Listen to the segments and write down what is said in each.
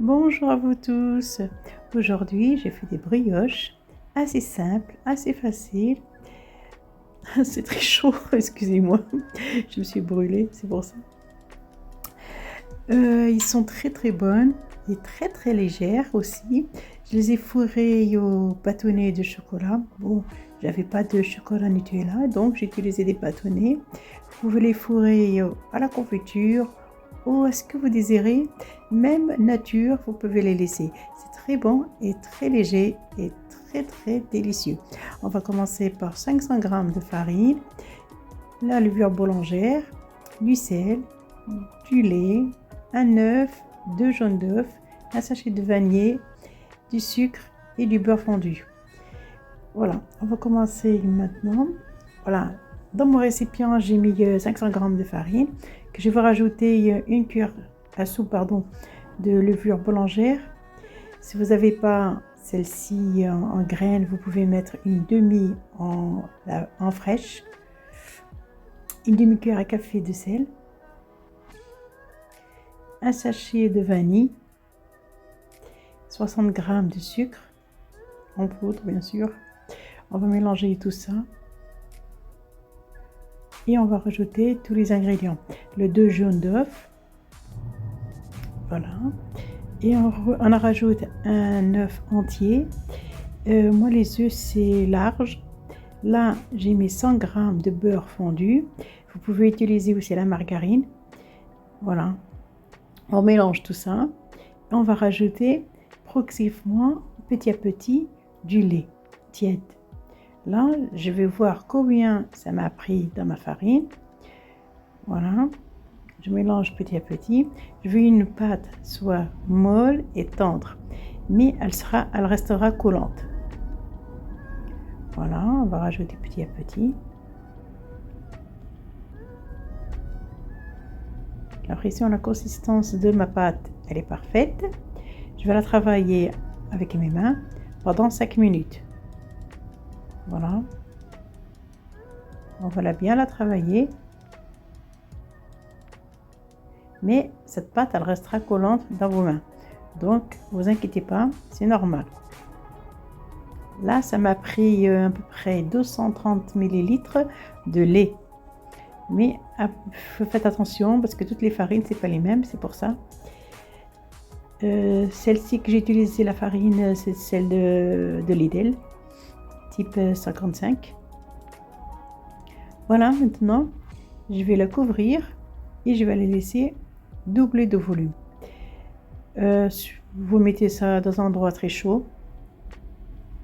Bonjour à vous tous. Aujourd'hui, j'ai fait des brioches assez simples, assez faciles. C'est très chaud, excusez-moi. Je me suis brûlée, c'est pour ça. Ils sont très très bonnes et très très légères aussi. Je les ai fourrées au bâtonnet de chocolat. Bon, j'avais pas de chocolat Nutella, donc j'ai utilisé des bâtonnets. Vous pouvez les fourrer à la confiture ou à ce que vous désirez. Même nature, vous pouvez les laisser. C'est très bon et très léger et très très délicieux. On va commencer par 500 g de farine, la levure boulangère, du sel, du lait, un œuf, 2 jaunes d'œuf, un sachet de vanille, du sucre et du beurre fondu. Voilà, on va commencer maintenant. Voilà, dans mon récipient, j'ai mis 500 g de farine que je vais rajouter une cuillère à soupe de levure boulangère. Si vous n'avez pas celle-ci en graines, vous pouvez mettre une demi en fraîche, une demi-cuillère à café de sel, un sachet de vanille, 60 g de sucre en poudre bien sûr. On va mélanger tout ça et on va rajouter tous les ingrédients. Le 2 jaunes d'œuf, voilà, et on en rajoute un œuf entier. Moi les œufs c'est large. Là j'ai mis 100 g de beurre fondu. Vous pouvez utiliser aussi la margarine. Voilà, on mélange tout ça. On va rajouter progressivement, petit à petit, du lait tiède. Là, je vais voir combien ça m'a pris dans ma farine. Voilà, je mélange petit à petit. Je veux une pâte soit molle et tendre, mais elle restera collante. Voilà, on va rajouter petit à petit. L'impression, la consistance de ma pâte, elle est parfaite. Je vais la travailler avec mes mains pendant 5 minutes. Voilà. On va bien la travailler. Mais cette pâte, elle restera collante dans vos mains. Donc, ne vous inquiétez pas, c'est normal. Là, ça m'a pris à peu près 230 ml de lait. Mais faites attention parce que toutes les farines, c'est pas les mêmes, c'est pour ça. Celle-ci que j'ai utilisée, la farine, c'est celle de Lidl, type 55. Voilà, maintenant, je vais la couvrir et je vais la laisser doubler de volume. Vous mettez ça dans un endroit très chaud.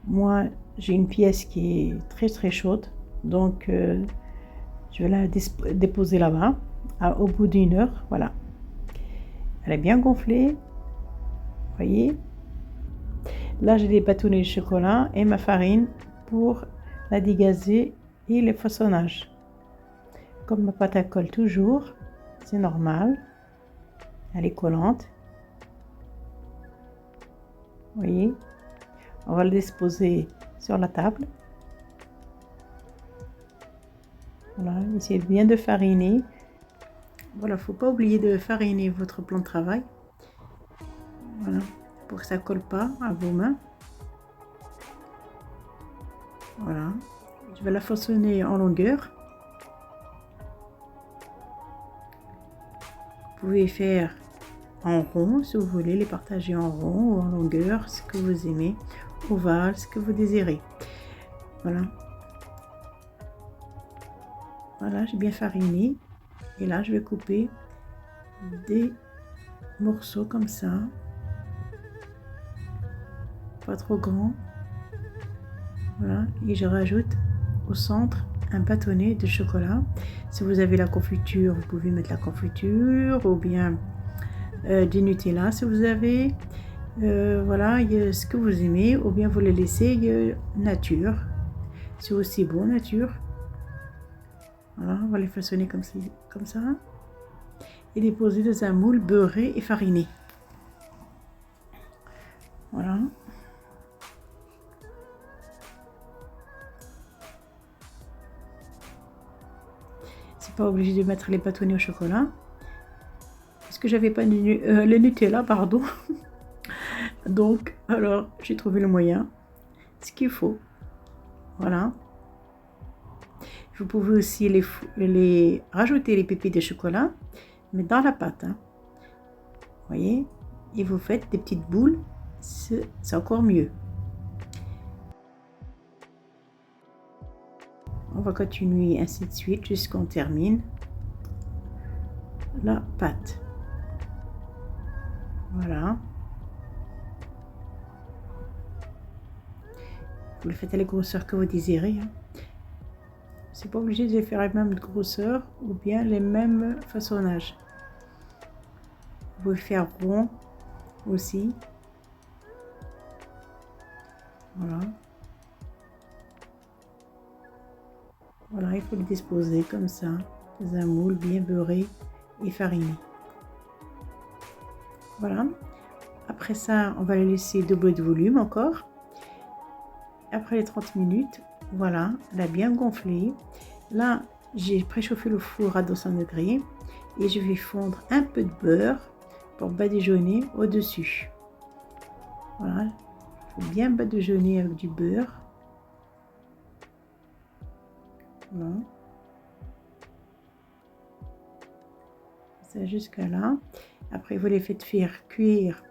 Moi, j'ai une pièce qui est très très chaude, donc je vais la déposer là-bas au bout d'une heure. Voilà, elle est bien gonflée. Voyez, là j'ai des bâtonnets de chocolat et ma farine pour la dégazer et le façonnage. Comme ma pâte elle colle toujours, c'est normal, elle est collante. Voyez, on va le disposer sur la table. Voilà, essayez bien de fariner. Voilà, faut pas oublier de fariner votre plan de travail. Voilà, pour que ça colle pas à vos mains. Voilà, je vais la façonner en longueur. Vous pouvez faire en rond si vous voulez, les partager en rond ou en longueur, ce que vous aimez, ovale, ce que vous désirez. Voilà. Voilà, j'ai bien fariné. Et là, je vais couper des morceaux comme ça. Pas trop grand. Voilà, et je rajoute au centre un bâtonnet de chocolat. Si vous avez la confiture, vous pouvez mettre la confiture ou bien du Nutella si vous avez. Voilà, ce que vous aimez, ou bien vous le laissez nature. C'est aussi bon nature. Voilà, on va les façonner comme ça et déposer dans un moule beurré et fariné. Voilà. C'est pas obligé de mettre les bâtonnets au chocolat parce que j'avais pas le Nutella, pardon. Donc, alors, j'ai trouvé le moyen, ce qu'il faut. Voilà. Vous pouvez aussi rajouter les pépites de chocolat, mais dans la pâte. Hein. Vous voyez? Et vous faites des petites boules, c'est encore mieux. On va continuer ainsi de suite jusqu'on termine la pâte. Voilà. Vous le faites à la grosseur que vous désirez. Hein. C'est pas obligé de faire la même grosseur ou bien les mêmes façonnages. Vous pouvez faire rond aussi. Voilà. Voilà, il faut le disposer comme ça, dans un moule bien beurré et fariné. Voilà. Après ça, on va le laisser doubler de volume encore. Après les 30 minutes, voilà, elle a bien gonflé. Là, j'ai préchauffé le four à 200 degrés et je vais fondre un peu de beurre pour badigeonner au-dessus. Voilà, il faut bien badigeonner avec du beurre. Voilà. Ça jusqu'à là. Après, vous les faites faire cuire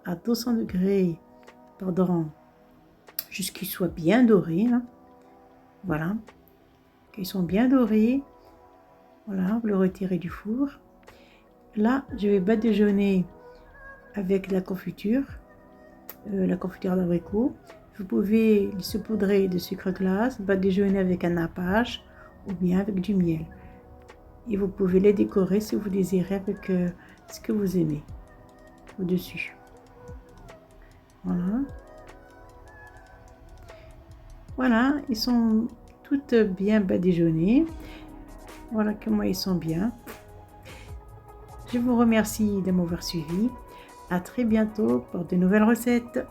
à 200 degrés pendant jusqu'ils soient bien dorés. Hein. Voilà, qu'ils sont bien dorés. Voilà, vous le retirez du four. Là, je vais badigeonner avec la confiture d'abricot. Vous pouvez le saupoudrer de sucre glace, badigeonner avec un nappage ou bien avec du miel. Et vous pouvez les décorer si vous désirez avec ce que vous aimez au-dessus. Voilà. Voilà, ils sont toutes bien badigeonnés. Voilà comment ils sont bien. Je vous remercie de m'avoir suivi. À très bientôt pour de nouvelles recettes.